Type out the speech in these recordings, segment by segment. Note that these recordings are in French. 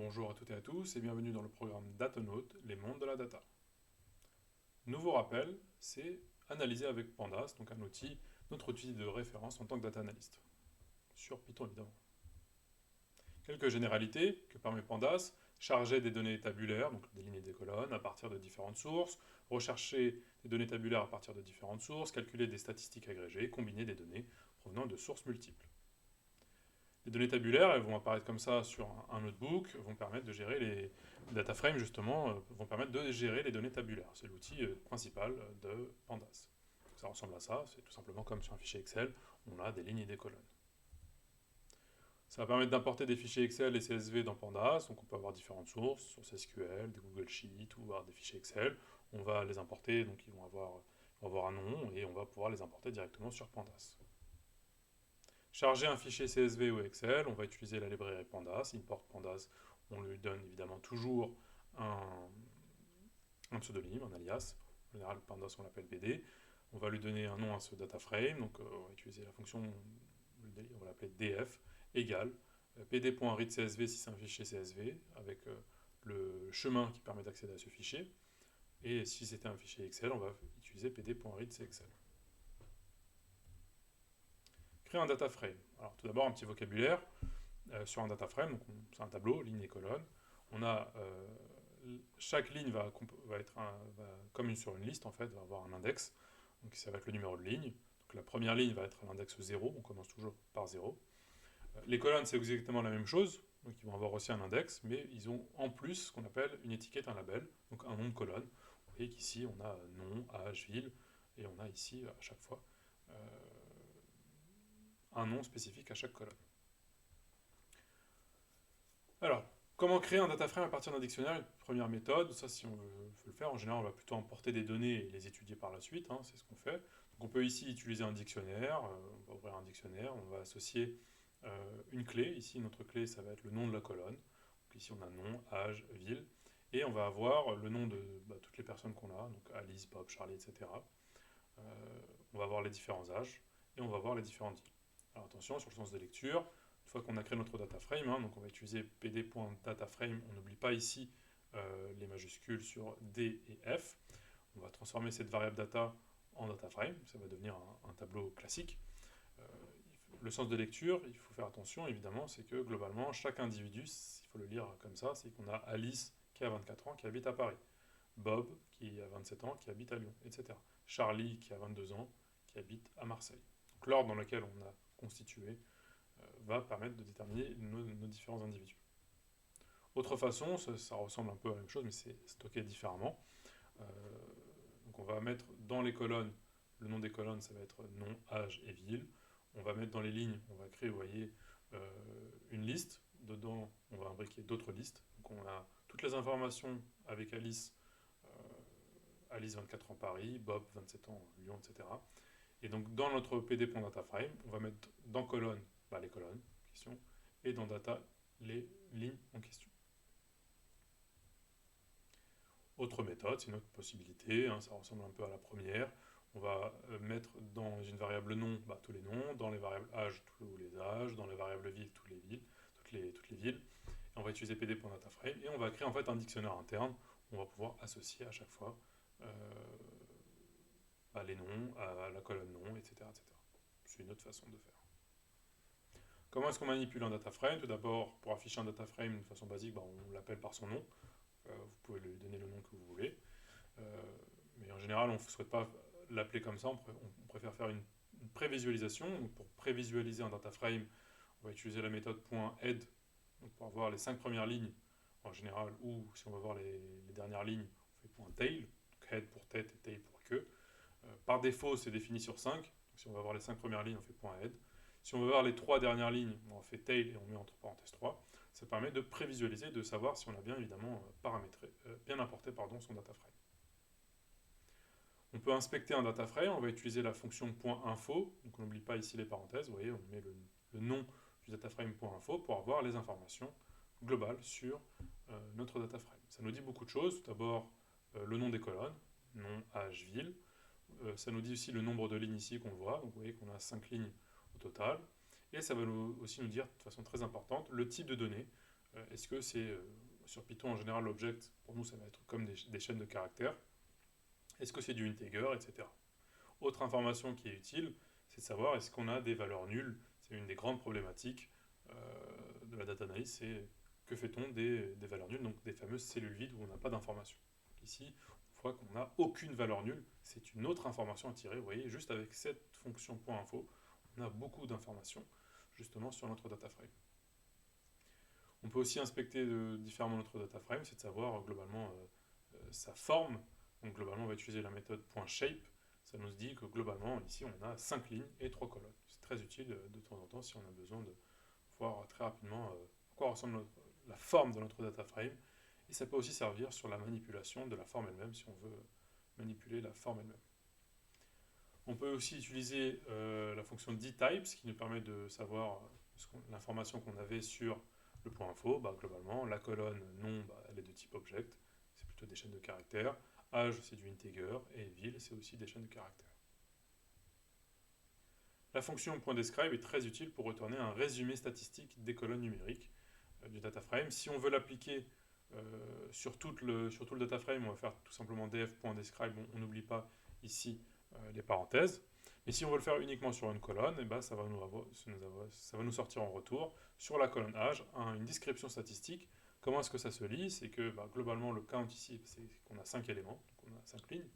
Bonjour à toutes et à tous et bienvenue dans le programme Datanaut, les mondes de la data. Nouveau rappel, c'est analyser avec Pandas, donc notre outil de référence en tant que data analyst, sur Python évidemment. Quelques généralités que permet Pandas: charger des données tabulaires, donc des lignes et des colonnes, à partir de différentes sources, rechercher des données tabulaires à partir de différentes sources, calculer des statistiques agrégées, combiner des données provenant de sources multiples. Les données tabulaires, elles vont apparaître comme ça sur un notebook, vont permettre de gérer les data frames justement, vont permettre de gérer les données tabulaires. C'est l'outil principal de Pandas. Ça ressemble à ça, c'est tout simplement comme sur un fichier Excel, on a des lignes et des colonnes. Ça va permettre d'importer des fichiers Excel et CSV dans Pandas, donc on peut avoir différentes sources SQL, des Google Sheets ou avoir des fichiers Excel. On va les importer, donc ils vont avoir un nom et on va pouvoir les importer directement sur Pandas. Charger un fichier CSV ou Excel, on va utiliser la librairie Pandas, import Pandas, on lui donne évidemment toujours un pseudonyme, un alias, en général Pandas on l'appelle BD, on va lui donner un nom à ce data frame, donc on va utiliser la fonction, on va l'appeler df, égale pd.readcsv si c'est un fichier CSV, avec le chemin qui permet d'accéder à ce fichier, et si c'était un fichier Excel, on va utiliser pd.readcexcel. Créer un data frame. Alors tout d'abord un petit vocabulaire sur un data frame, donc c'est un tableau, ligne et colonne. On a chaque ligne va être comme sur une liste en fait, va avoir un index, donc ça va être le numéro de ligne. Donc la première ligne va être l'index 0, on commence toujours par 0. Les colonnes c'est exactement la même chose, donc ils vont avoir aussi un index, mais ils ont en plus ce qu'on appelle une étiquette, un label, donc un nom de colonne. Vous voyez qu'ici on a nom, âge, ville, et on a ici à chaque fois un nom spécifique à chaque colonne. Alors, comment créer un data frame à partir d'un dictionnaire? Une première méthode, ça si on veut le faire, en général on va plutôt importer des données et les étudier par la suite, hein, c'est ce qu'on fait. Donc on peut ici utiliser un dictionnaire, on va ouvrir un dictionnaire, on va associer une clé, ici notre clé ça va être le nom de la colonne, donc ici on a nom, âge, ville, et on va avoir le nom de toutes les personnes qu'on a, donc Alice, Bob, Charlie, etc. Euh, on va avoir les différents âges, et on va voir les différentes villes. Alors attention sur le sens de lecture, une fois qu'on a créé notre data frame, hein, donc on va utiliser pd.dataframe, on n'oublie pas ici les majuscules sur D et F. On va transformer cette variable data en data frame, ça va devenir un tableau classique. Euh, le sens de lecture, il faut faire attention évidemment, c'est que globalement chaque individu, il faut le lire comme ça, c'est qu'on a Alice qui a 24 ans qui habite à Paris, Bob qui a 27 ans qui habite à Lyon, etc. Charlie qui a 22 ans qui habite à Marseille. Donc l'ordre dans lequel on a constitué va permettre de déterminer nos différents individus. Autre façon, ça ressemble un peu à la même chose, mais c'est stocké différemment. Euh, donc on va mettre dans les colonnes, le nom des colonnes, ça va être nom, âge et ville. On va mettre dans les lignes, on va créer, vous voyez, une liste. Dedans, on va imbriquer d'autres listes. Donc on a toutes les informations avec Alice, Alice 24 ans Paris, Bob 27 ans Lyon, etc. Et donc dans notre pd.dataframe, on va mettre dans colonne les colonnes en question et dans data les lignes en question. Autre méthode, c'est une autre possibilité, hein, ça ressemble un peu à la première. On va mettre dans une variable nom tous les noms, dans les variables âge tous les âges, dans les variables ville toutes les villes. Et on va utiliser pd.dataframe et on va créer en fait un dictionnaire interne où on va pouvoir associer à chaque fois les noms à la colonne nom, etc. etc. C'est une autre façon de faire. Comment est-ce qu'on manipule un data frame? Tout d'abord, pour afficher un data frame de façon basique, on l'appelle par son nom. Vous pouvez lui donner le nom que vous voulez. Mais en général, on ne souhaite pas l'appeler comme ça. On préfère faire une prévisualisation. Donc pour prévisualiser un data frame, on va utiliser la méthode .head pour avoir les 5 premières lignes en général, ou si on veut voir les dernières lignes, on fait .tail, donc head pour tête et tail pour queue. Par défaut, c'est défini sur 5. Donc si on veut voir les 5 premières lignes, on fait .head. Si on veut voir les 3 dernières lignes, on fait tail et on met entre parenthèses 3. Ça permet de prévisualiser, de savoir si on a bien évidemment paramétré, bien importé son data frame. On peut inspecter un data frame, on va utiliser la fonction .info, donc on n'oublie pas ici les parenthèses, vous voyez, on met le nom du data frame .info pour avoir les informations globales sur notre data frame. Ça nous dit beaucoup de choses, tout d'abord le nom des colonnes, nom, âge, ville. Ça nous dit aussi le nombre de lignes ici qu'on voit, donc vous voyez qu'on a 5 lignes au total. Et ça va aussi nous dire, de façon très importante, le type de données Est-ce que c'est sur Python en général l'object, pour nous ça va être comme des chaînes de caractères. Est-ce que c'est du integer, etc. Autre information qui est utile, c'est de savoir est-ce qu'on a des valeurs nulles. C'est une des grandes problématiques de la data analyse, c'est que fait-on des valeurs nulles, donc des fameuses cellules vides où on n'a pas d'information. Ici, on voit qu'on n'a aucune valeur nulle, c'est une autre information à tirer. Vous voyez, juste avec cette fonction .info, on a beaucoup d'informations justement sur notre data frame. On peut aussi inspecter différemment notre data frame, c'est de savoir globalement sa forme. Donc globalement, on va utiliser la méthode .shape. Ça nous dit que globalement, ici, on a 5 lignes et 3 colonnes. C'est très utile de temps en temps si on a besoin de voir très rapidement à quoi ressemble la forme de notre data frame. Et ça peut aussi servir sur la manipulation de la forme elle-même si on veut manipuler la forme elle-même. On peut aussi utiliser la fonction dtypes qui nous permet de savoir l'information qu'on avait sur le point info. Globalement, la colonne nom, elle est de type object, c'est plutôt des chaînes de caractères. Âge, c'est du integer, et ville, c'est aussi des chaînes de caractères. La fonction .describe est très utile pour retourner un résumé statistique des colonnes numériques du data frame. Si on veut l'appliquer sur tout le data frame, on va faire tout simplement df.describe, on n'oublie pas ici les parenthèses. Et si on veut le faire uniquement sur une colonne, ça va nous sortir en retour sur la colonne âge une description statistique. Comment est-ce que ça se lit? C'est que globalement le count ici, c'est qu'on a 5 éléments, donc on a 5 lignes.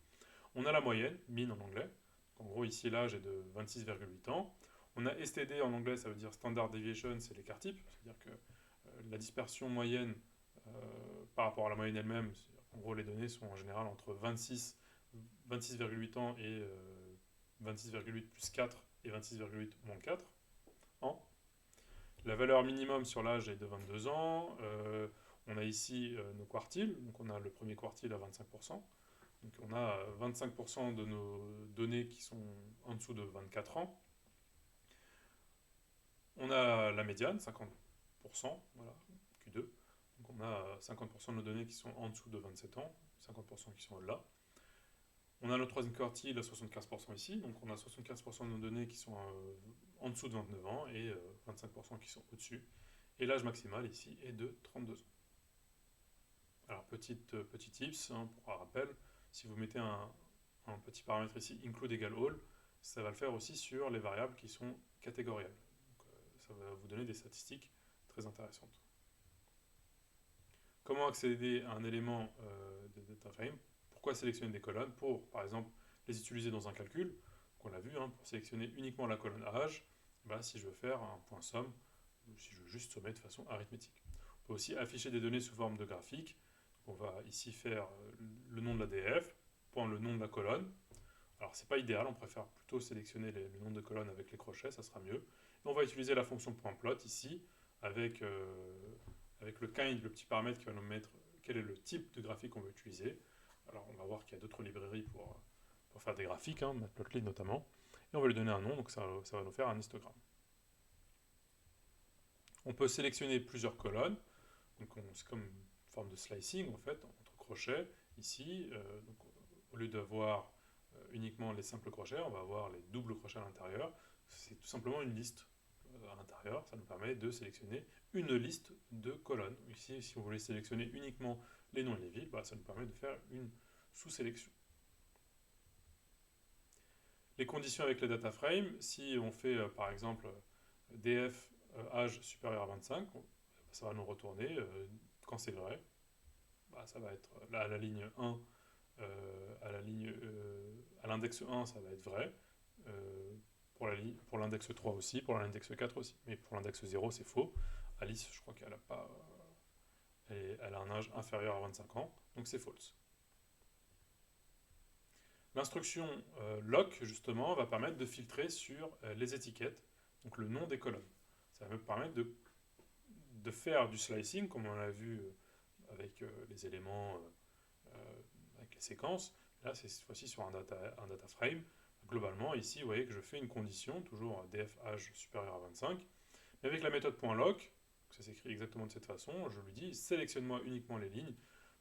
On a la moyenne, mean en anglais. En gros ici l'âge est de 26,8 ans. On a STD en anglais, ça veut dire Standard Deviation, c'est l'écart type, c'est-à-dire que la dispersion moyenne par rapport à la moyenne elle-même, en gros les données sont en général entre 26,8 ans et 26,8 plus 4 et 26,8 moins 4 ans. La valeur minimum sur l'âge est de 22 ans. On a ici nos quartiles, donc on a le premier quartile à 25%. Donc on a 25% de nos données qui sont en dessous de 24 ans. On a la médiane, 50%, voilà, Q2. Donc on a 50% de nos données qui sont en dessous de 27 ans, 50% qui sont là. On a notre troisième quartile à 75% ici, donc on a 75% de nos données qui sont en dessous de 29 ans et 25% qui sont au-dessus. Et l'âge maximal ici est de 32 ans. Alors petit tips, pour un rappel, si vous mettez un petit paramètre ici, include égale all, ça va le faire aussi sur les variables qui sont catégorielles. Donc, ça va vous donner des statistiques très intéressantes. Comment accéder à un élément de data frame? Pourquoi sélectionner des colonnes? Pour, par exemple, les utiliser dans un calcul, qu'on l'a vu, pour sélectionner uniquement la colonne âge, si je veux faire un point somme, ou si je veux juste sommer de façon arithmétique. On peut aussi afficher des données sous forme de graphique. On va ici faire le nom de la DF, le nom de la colonne. Alors c'est pas idéal, on préfère plutôt sélectionner le nom de colonne avec les crochets, ça sera mieux. Et on va utiliser la fonction .plot ici, avec le kind, le petit paramètre qui va nous mettre quel est le type de graphique qu'on veut utiliser. Alors on va voir qu'il y a d'autres librairies pour faire des graphiques, Matplotlib notamment. Et on va lui donner un nom, donc ça va nous faire un histogramme. On peut sélectionner plusieurs colonnes, donc c'est comme une forme de slicing en fait, entre crochets. Ici, donc, au lieu d'avoir uniquement les simples crochets, on va avoir les doubles crochets à l'intérieur. C'est tout simplement une liste à l'intérieur. Ça nous permet de sélectionner une liste de colonnes. Ici, si vous voulez sélectionner uniquement les noms et les villes, ça nous permet de faire une sous-sélection. Les conditions avec les data frames, si on fait par exemple df âge supérieur à 25, ça va nous retourner quand c'est vrai. Ça va être là à la ligne 1, à l'index 1, ça va être vrai. Pour l'index 3 aussi, pour l'index 4 aussi. Mais pour l'index 0, c'est faux. Alice, je crois qu'elle a pas. Elle a un âge inférieur à 25 ans, donc c'est false. L'instruction lock, justement, va permettre de filtrer sur les étiquettes, donc le nom des colonnes. Ça va me permettre de faire du slicing, comme on l'a vu avec les éléments, avec les séquences. Là, c'est cette fois-ci sur un data frame. Globalement, ici, vous voyez que je fais une condition, toujours df âge supérieur à 25. Mais avec la méthode .lock, ça s'écrit exactement de cette façon, je lui dis sélectionne-moi uniquement les lignes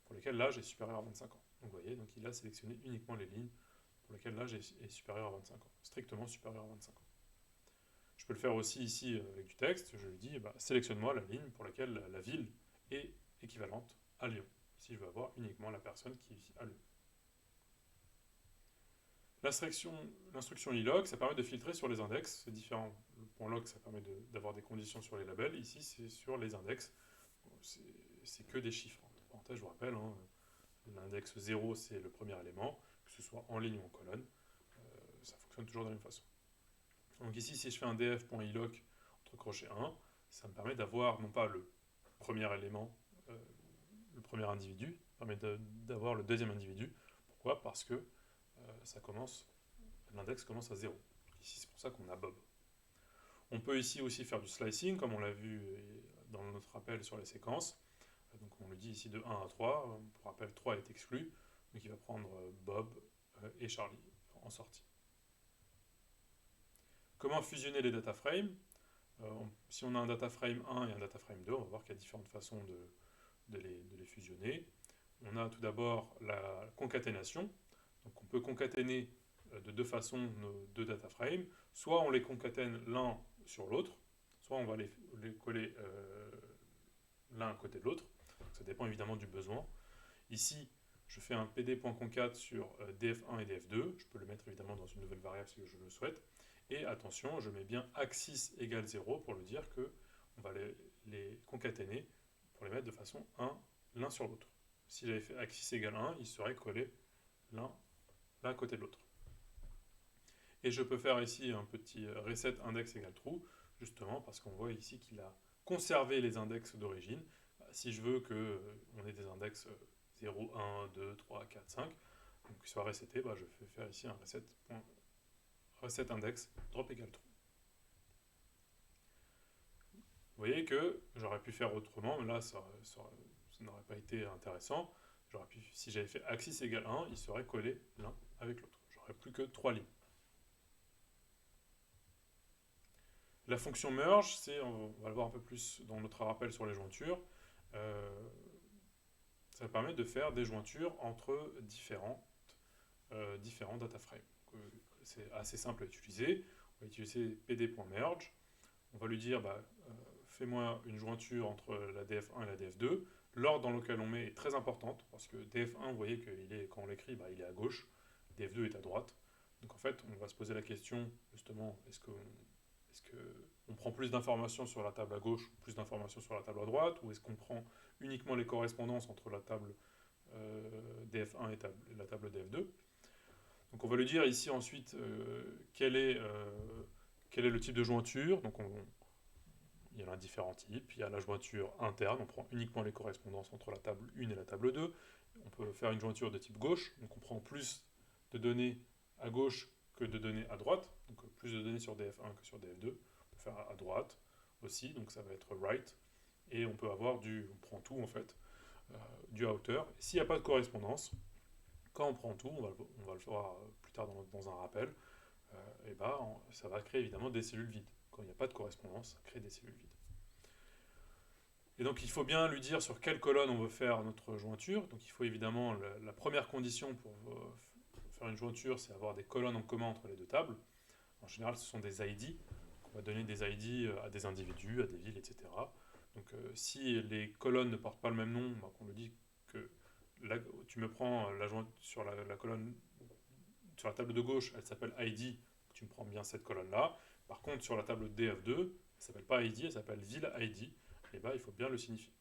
pour lesquelles l'âge est supérieur à 25 ans. Donc vous voyez, donc il a sélectionné uniquement les lignes pour lesquelles l'âge est supérieur à 25 ans, strictement supérieur à 25 ans. Je peux le faire aussi ici avec du texte, je lui dis sélectionne-moi la ligne pour laquelle la ville équivalente à Lyon, si je veux avoir uniquement la personne qui vit à Lyon. L'instruction ilog, ça permet de filtrer sur les index, c'est différent. Le point log, ça permet d'avoir des conditions sur les labels, ici c'est sur les index, c'est que des chiffres. Entre parenthèses, je vous rappelle, hein, l'index 0 c'est le premier élément, que ce soit en ligne ou en colonne, ça fonctionne toujours de la même façon. Donc ici, si je fais un df.iloc entre crochets 1, ça me permet d'avoir non pas le premier élément, le premier individu, ça permet d'avoir le deuxième individu. Pourquoi? Parce que l'index commence à 0. Ici, c'est pour ça qu'on a Bob. On peut ici aussi faire du slicing, comme on l'a vu dans notre rappel sur les séquences. Donc on le dit ici de 1 à 3. Pour rappel, 3 est exclu. Donc il va prendre Bob et Charlie en sortie. Comment fusionner les data frames? Si on a un data frame 1 et un data frame 2, on va voir qu'il y a différentes façons de les fusionner. On a tout d'abord la concaténation. Donc on peut concaténer de deux façons nos deux data frames. Soit on les concatène l'un sur l'autre, soit on va les coller l'un à côté de l'autre. Ça dépend évidemment du besoin. Ici, je fais un pd.concat sur df1 et df2. Je peux le mettre évidemment dans une nouvelle variable si je le souhaite. Et attention, je mets bien axis égale 0 pour le dire que on va les concaténer pour les mettre de façon l'un sur l'autre. Si j'avais fait axis égale 1, ils seraient collés l'un à côté de l'autre. Et je peux faire ici un petit reset index égale true, justement parce qu'on voit ici qu'il a conservé les index d'origine. Si je veux qu'on ait des index 0, 1, 2, 3, 4, 5, donc qu'ils soient resetés, je vais faire ici un reset index drop égale true. Vous voyez que j'aurais pu faire autrement, mais là ça n'aurait pas été intéressant. Si j'avais fait axis égale 1, ils seraient collés l'un avec l'autre. J'aurais plus que 3 lignes. La fonction merge, on va le voir un peu plus dans notre rappel sur les jointures, ça permet de faire des jointures entre différents data frames. C'est assez simple à utiliser. On va utiliser pd.merge. On va lui dire, fais-moi une jointure entre la df1 et la df2. L'ordre dans lequel on met est très importante, parce que df1, vous voyez que quand on l'écrit, il est à gauche, df2 est à droite. Donc en fait, on va se poser la question, justement, est-ce qu'on prend plus d'informations sur la table à gauche ou plus d'informations sur la table à droite, ou est-ce qu'on prend uniquement les correspondances entre la table df1 et la table df2? Donc on va lui dire ici ensuite quel est le type de jointure. Donc il y en a différents types. Il y a la jointure interne, on prend uniquement les correspondances entre la table 1 et la table 2. On peut faire une jointure de type gauche, donc on prend plus de données à gauche que de données à droite, donc plus de données sur df1 que sur df2. On peut faire à droite aussi, donc ça va être right, et on peut avoir on prend tout en fait, du outer. S'il n'y a pas de correspondance, quand on prend tout, on va le voir plus tard dans un rappel, ça va créer évidemment des cellules vides. Quand il n'y a pas de correspondance, ça crée des cellules vides. Et donc il faut bien lui dire sur quelle colonne on veut faire notre jointure. Donc il faut évidemment, la première condition pour faire une jointure, c'est avoir des colonnes en commun entre les deux tables. En général, ce sont des ID. On va donner des ID à des individus, à des villes, etc. Donc si les colonnes ne portent pas le même nom, on le dit que tu me prends la jointure sur la colonne, sur la table de gauche, elle s'appelle ID, tu me prends bien cette colonne-là. Par contre, sur la table DF2, elle ne s'appelle pas ID, elle s'appelle ville ID, et il faut bien le signifier.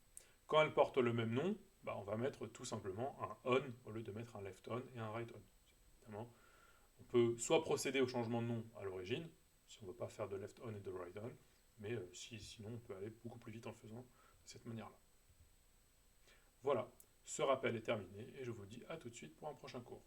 Quand elle porte le même nom, on va mettre tout simplement un on au lieu de mettre un left on et un right on. Évidemment, on peut soit procéder au changement de nom à l'origine, si on ne veut pas faire de left on et de right on, mais sinon on peut aller beaucoup plus vite en le faisant de cette manière-là. Voilà, ce rappel est terminé et je vous dis à tout de suite pour un prochain cours.